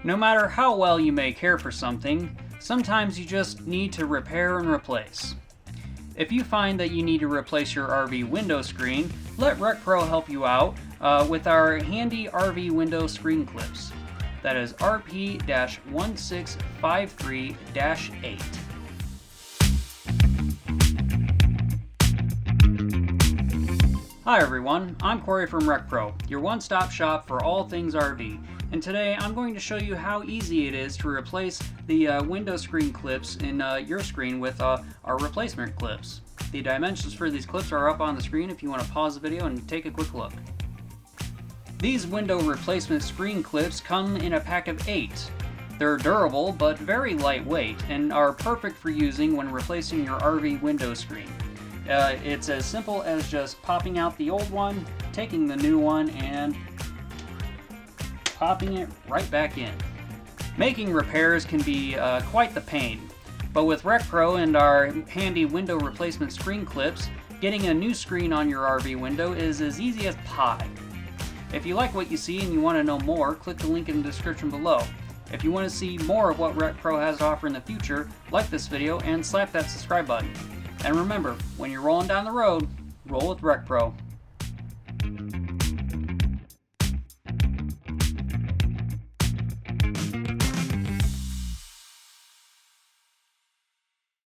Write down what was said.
No matter how well you may care for something, sometimes you just need to repair and replace. If you find that you need to replace your RV window screen, let RecPro help you out with our handy RV window screen clips. That is RP-1653-8. Hi everyone, I'm Corey from RecPro, your one-stop shop for all things RV, and today I'm going to show you how easy it is to replace the window screen clips in your screen with our replacement clips. The dimensions for these clips are up on the screen if you want to pause the video and take a quick look. These window replacement screen clips come in a pack of 8. They're durable but very lightweight and are perfect for using when replacing your RV window screen. It's as simple as just popping out the old one, taking the new one, and popping it right back in. Making repairs can be quite the pain, but with RecPro and our handy window replacement screen clips, getting a new screen on your RV window is as easy as pie. If you like what you see and you want to know more, click the link in the description below. If you want to see more of what RecPro has to offer in the future, like this video and slap that subscribe button. And remember, when you're rolling down the road, roll with RecPro.